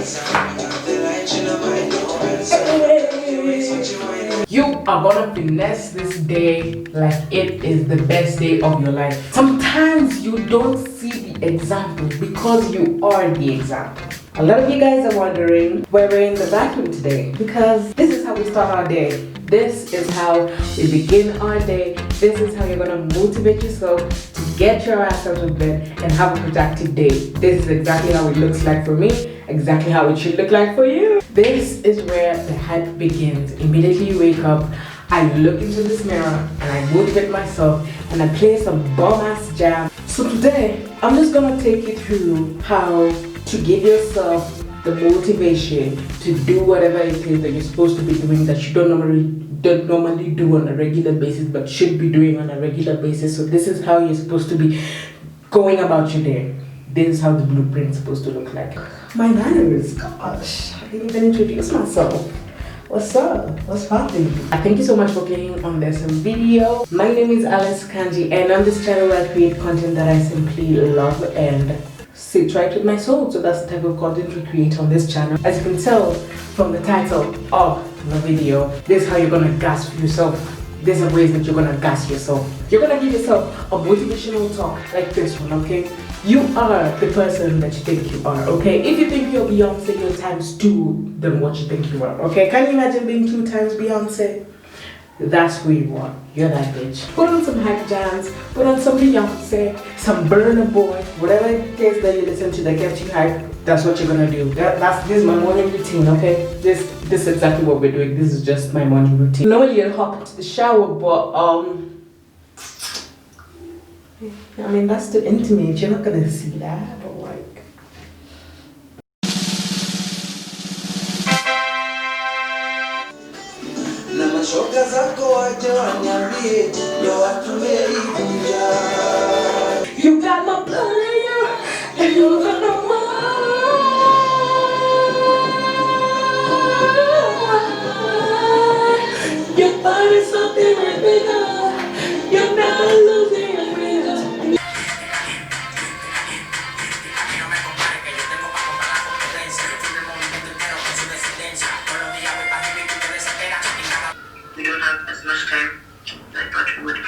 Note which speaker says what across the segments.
Speaker 1: You are gonna finesse this day like it is the best day of your life. Sometimes you don't see the example because you are the example. A lot of you guys are wondering why we're in the vacuum today, because this is how we start our day. This is how we begin our day. This is how you're gonna motivate yourself to get your ass out of bed and have a productive day. This is exactly how it looks like for me, exactly how it should look like for you. This is where the hype begins. Immediately you wake up, I look into this mirror and I motivate myself and I play some bomb-ass jam. So today, I'm just gonna take you through how to give yourself the motivation to do whatever it is that you're supposed to be doing that you don't normally do on a regular basis but should be doing on a regular basis. So this is how you're supposed to be going about your day. This is how the blueprint is supposed to look like. My manners, gosh, I didn't even introduce myself. What's up? What's popping? Thank you so much for clicking on this video. My name is Alice Kanji, and on this channel I create content that I simply love and sit right with my soul. So that's the type of content we create on this channel. As you can tell from the title of the video, this is how you're gonna gas yourself. These are ways that you're gonna gas yourself. You're gonna give yourself a motivational talk like this one, okay? You are the person that you think you are, okay? If you think you're Beyonce, you're times 2 than what you think you are, okay? Can you imagine being 2 times Beyonce? That's who you are. You're that bitch. Put on some hype jams, put on some Beyonce, some Burna Boy, whatever it is that you listen to that gets you hype, that's what you're gonna do. This is my morning routine, okay? This is exactly what we're doing. This is just my morning routine. Normally you'll hop into the shower, but I mean, that's too intimate. You're not gonna see that, but like. You got my blood in you, and you're gonna run. Your body's something right bigger. You're never losing your freedom.
Speaker 2: We don't have as much time as I thought we would.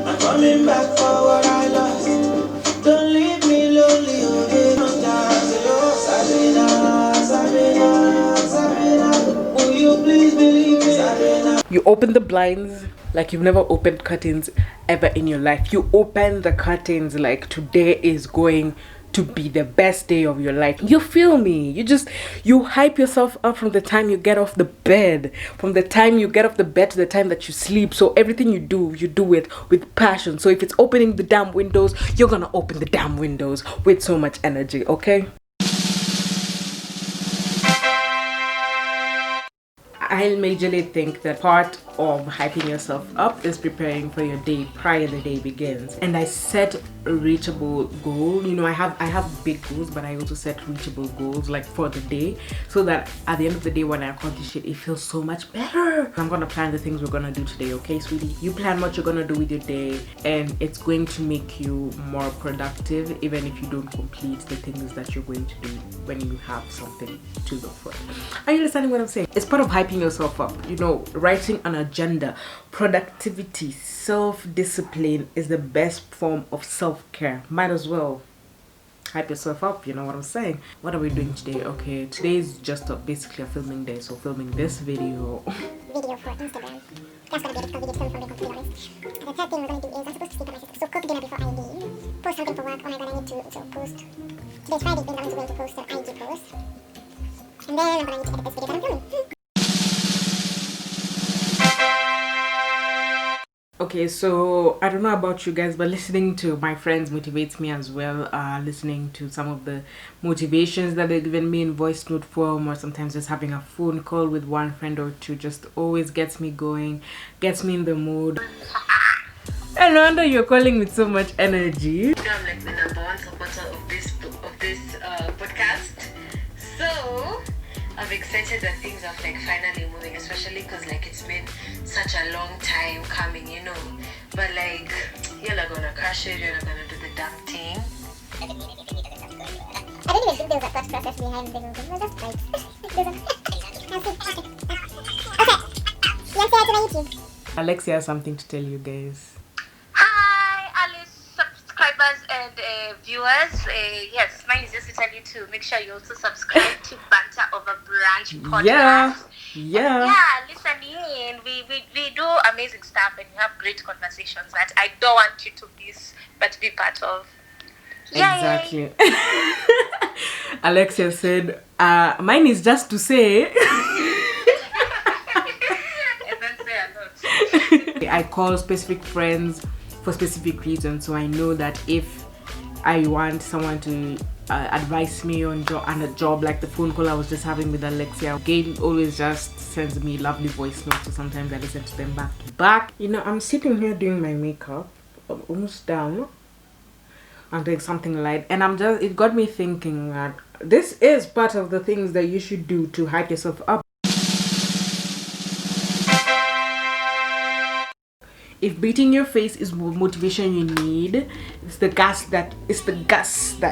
Speaker 2: I'm coming back for what I lost. Don't leave me lonely. Will you please believe me?
Speaker 1: You open the blinds like you've never opened curtains ever in your life. You open the curtains like today is going to be the best day of your life. You feel me? You hype yourself up from the time you get off the bed, from the time you get off the bed to the time that you sleep. So everything you do it with passion. So if it's opening the damn windows, you're gonna open the damn windows with so much energy, okay? I majorly think that part of hyping yourself up is preparing for your day prior the day begins. And I set a reachable goal. You know, I have big goals, but I also set reachable goals like for the day, so that at the end of the day when I accomplish it, it feels so much better. I'm gonna plan the things we're gonna do today, okay, sweetie? You plan what you're gonna do with your day, and it's going to make you more productive even if you don't complete the things that you're going to do when you have something to look for. Are you understanding what I'm saying? It's part of hyping yourself up. You know, writing an agenda, productivity, self-discipline is the best form of self-care. Might as well hype yourself up, you know what I'm saying? What are we doing today? Okay, today is just basically a filming day, so filming this video for Instagram. That's gonna be a difficult video to film, if I'm being completely honest. And the third thing we're gonna do is I'm supposed to sleep at my sister, so cook dinner before I leave, post something for work. Oh my god, I need to post. Today's Friday, then I'm going to post an IG post, and then I'm gonna need to edit this video that I'm filming. Okay, so I don't know about you guys, but listening to my friends motivates me as well. Listening to some of the motivations that they've given me in voice note form, or sometimes just having a phone call with one friend or two, just always gets me going, gets me in the mood. And no wonder you're calling with so much energy.
Speaker 2: I'm like the #1 supporter of this podcast. So I'm excited that things are like finally moving, especially because like it's been such a long time coming, you know. But like you're not gonna crush it, you're not gonna do the damn thing.
Speaker 3: thought process behind the movie. Well, that's right. Okay. Let's say hi to my YouTube.
Speaker 1: Alexia has something to tell you guys.
Speaker 2: Hi, Alice subscribers and viewers. Yes, mine is just to tell you to make sure you also subscribe to Banter Over Brunch podcast.
Speaker 1: Yeah.
Speaker 2: Listen in. We do amazing stuff and we have great conversations that I don't want you to miss, but be part of.
Speaker 1: Exactly. Alexia said, mine is just to say. I call specific friends for specific reasons, so I know that if I want someone to advise me on a job, like the phone call I was just having with Alexia, Gail always just sends me lovely voice notes, so sometimes I listen to them back to back. You know, I'm sitting here doing my makeup. I'm almost done. I'm doing something light, and it got me thinking that this is part of the things that you should do to hype yourself up. If beating your face is motivation you need, it's the gas that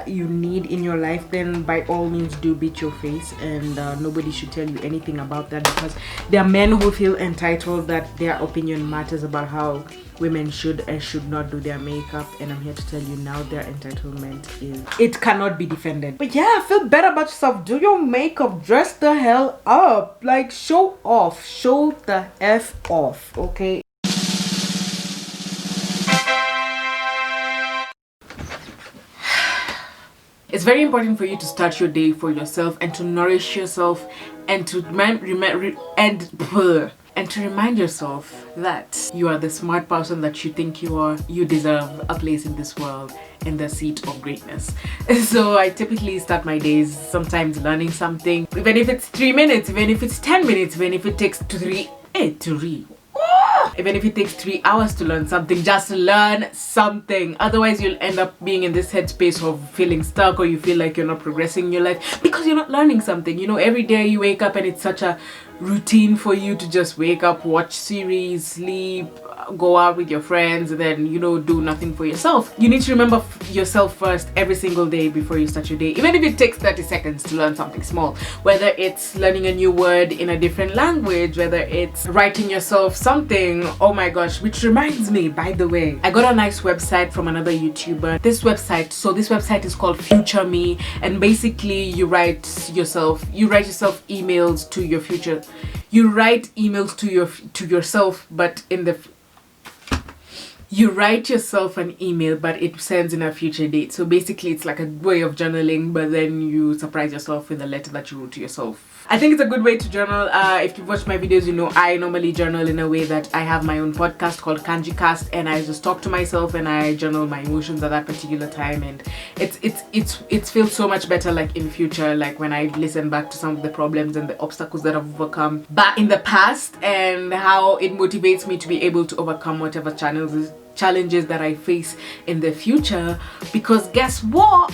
Speaker 1: you need in your life, then by all means do beat your face, and nobody should tell you anything about that, because there are men who feel entitled that their opinion matters about how women should and should not do their makeup, and I'm here to tell you now their entitlement it cannot be defended. But yeah, feel better about yourself, do your makeup, dress the hell up, like show the F off, okay? It's very important for you to start your day for yourself and to nourish yourself and to remind yourself that you are the smart person that you think you are. You deserve a place in this world, in the seat of greatness. So I typically start my days sometimes learning something, even if it's 3 minutes, even if it's 10 minutes, even if it takes even if it takes 3 hours to learn something, just learn something. Otherwise you'll end up being in this headspace of feeling stuck, or you feel like you're not progressing in your life because you're not learning something. You know, every day you wake up and it's such a routine for you to just wake up, watch series, sleep, go out with your friends, and then, you know, do nothing for yourself. You need to remember yourself first every single day before you start your day, even if it takes 30 seconds to learn something small, whether it's learning a new word in a different language, whether it's writing yourself something. Oh my gosh, which reminds me, by the way, I got a nice website from another YouTuber. This website is called Future Me, and basically you write yourself emails to your future. You write emails to yourself, but you write yourself an email, but it sends in a future date. So basically it's like a way of journaling, but then you surprise yourself with a letter that you wrote to yourself. I think it's a good way to journal. If you've watched my videos, you know I normally journal in a way that I have my own podcast called Kanji Cast, and I just talk to myself and I journal my emotions at that particular time, and it feels so much better, like in future, like when I listen back to some of the problems and the obstacles that I've overcome back in the past, and how it motivates me to be able to overcome whatever challenges that I face in the future. Because guess what?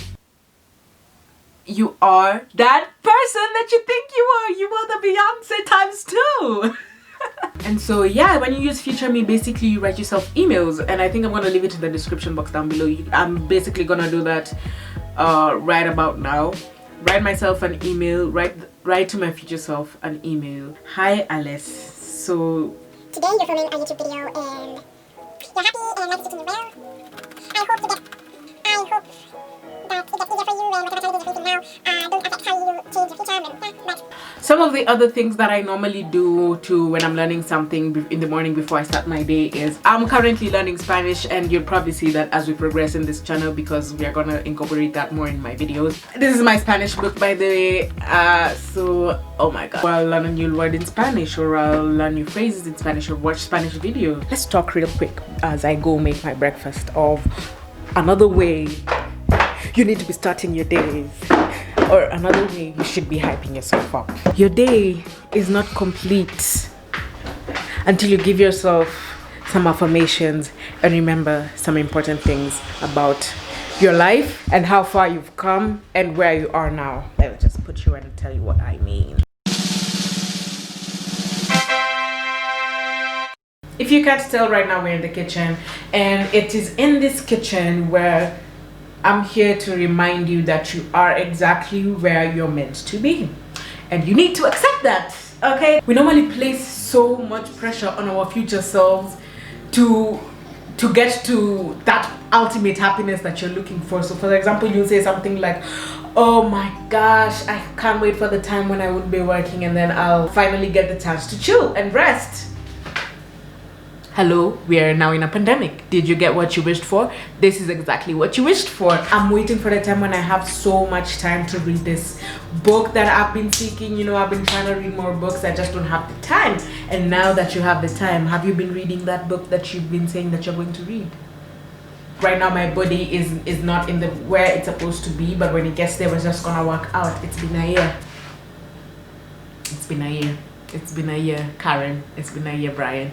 Speaker 1: You are that person that you think you are. You are the Beyonce times 2. And so yeah, when you use Future Me, basically you write yourself emails, and I think I'm gonna leave it in the description box down below. I'm basically gonna do that right about now. Write myself an email, write to my future self an email. Hi Alice, so
Speaker 3: today you're filming a YouTube video and you're happy and life is taking you well. I hope that it gets easier for you, and whatever challenges you're facing now don't affect how you change your future. And yeah, but
Speaker 1: some of the other things that I normally do when I'm learning something in the morning before I start my day is I'm currently learning Spanish, and you'll probably see that as we progress in this channel, because we are gonna incorporate that more in my videos. This is my Spanish book, by the way. So oh my god, I'll learn a new word in Spanish, or I'll learn new phrases in Spanish, or watch Spanish videos. Let's talk real quick as I go make my breakfast of another way you need to be starting your days, or another way you should be hyping yourself up. Your day is not complete until you give yourself some affirmations and remember some important things about your life and how far you've come and where you are now. Let me just put you in and tell you what I mean. If you can't tell right now, we're in the kitchen, and it is in this kitchen where I'm here to remind you that you are exactly where you're meant to be. And you need to accept that, okay? We normally place so much pressure on our future selves to get to that ultimate happiness that you're looking for. So for example, you say something like, oh my gosh, I can't wait for the time when I won't be working and then I'll finally get the chance to chill and rest. Hello, we are now in a pandemic. Did you get what you wished for? This is exactly what you wished for. I'm waiting for the time when I have so much time to read this book that I've been seeking. You know, I've been trying to read more books. I just don't have the time. And now that you have the time, have you been reading that book that you've been saying that you're going to read? Right now my body is not in the where it's supposed to be, but when it gets there, it's just gonna work out. It's been a year. It's been a year. It's been a year, Karen. It's been a year, Brian.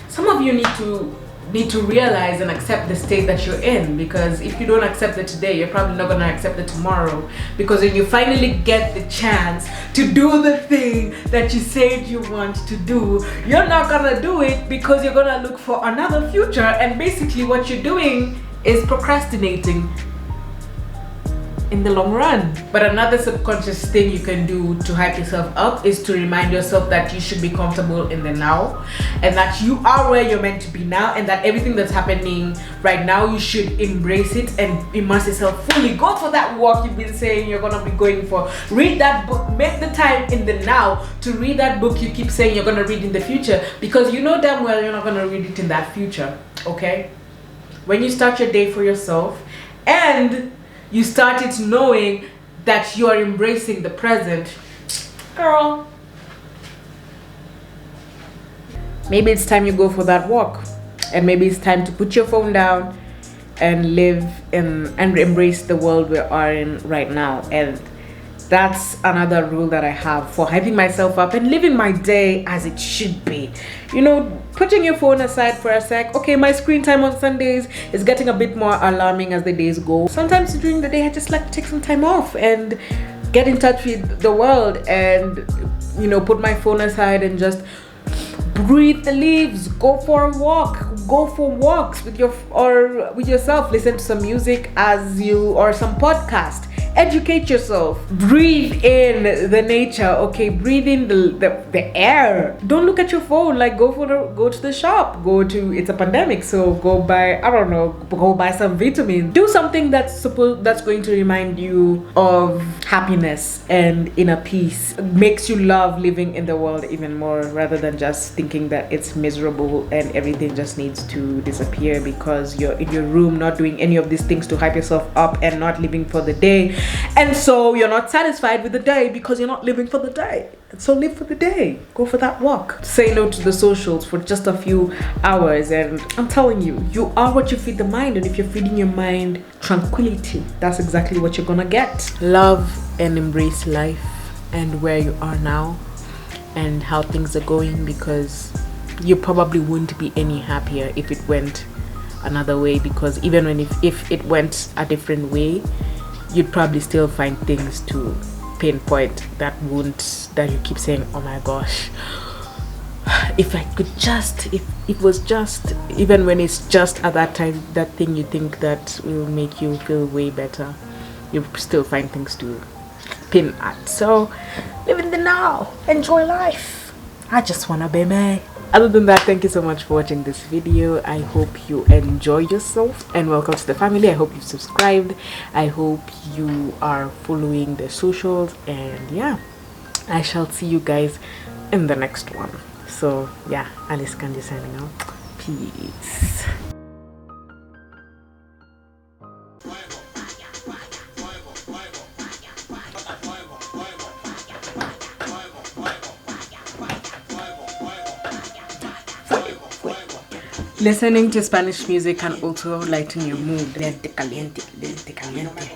Speaker 1: Some of you need to realize and accept the state that you're in, because if you don't accept it today, you're probably not going to accept it tomorrow, because when you finally get the chance to do the thing that you said you want to do, you're not going to do it because you're going to look for another future, and basically what you're doing is procrastinating in the long run. But another subconscious thing you can do to hype yourself up is to remind yourself that you should be comfortable in the now, and that you are where you're meant to be now, and that everything that's happening right now, you should embrace it and immerse yourself fully. Go for that walk you've been saying you're gonna be going for. Read that book. Make the time in the now to read that book you keep saying you're gonna read in the future, because you know damn well you're not gonna read it in that future. Okay? When you start your day for yourself and you started knowing that you are embracing the present, girl, maybe it's time you go for that walk, and maybe it's time to put your phone down and live in and embrace the world we are in right now. And that's another rule that I have for hyping myself up and living my day as it should be. You know, putting your phone aside for a sec. Okay, my screen time on Sundays is getting a bit more alarming as the days go. Sometimes during the day, I just like to take some time off and get in touch with the world, and, you know, put my phone aside and just breathe the leaves, go for a walk, go for walks with yourself, listen to some music or some podcast, educate yourself, breathe in the nature, okay, breathe in the air. Don't look at your phone. Like, go to the shop, it's a pandemic, so go buy some vitamins. Do something that's going to remind you of happiness and inner peace. It makes you love living in the world even more, rather than just thinking that it's miserable and everything just needs to disappear because you're in your room not doing any of these things to hype yourself up and not living for the day. And so you're not satisfied with the day because you're not living for the day. So live for the day. Go for that walk. Say no to the socials for just a few hours. And I'm telling you, you are what you feed the mind. And if you're feeding your mind tranquility, that's exactly what you're gonna get. Love and embrace life and where you are now and how things are going, because you probably wouldn't be any happier if it went another way, because even if it went a different way, you'd probably still find things to pinpoint that you keep saying, oh my gosh, if I could just, if it was just, even when it's just at that time, that thing you think that will make you feel way better, you still find things to pin at. So live in the now, enjoy life. I just wanna be me. Other than that, thank you so much for watching this video. I hope you enjoy yourself and welcome to the family. I hope you subscribed. I hope you are following the socials, and yeah, I shall see you guys in the next one. So yeah, Alice Kanji signing out. Peace. Listening to Spanish music can also lighten your mood. Lente caliente, lente caliente.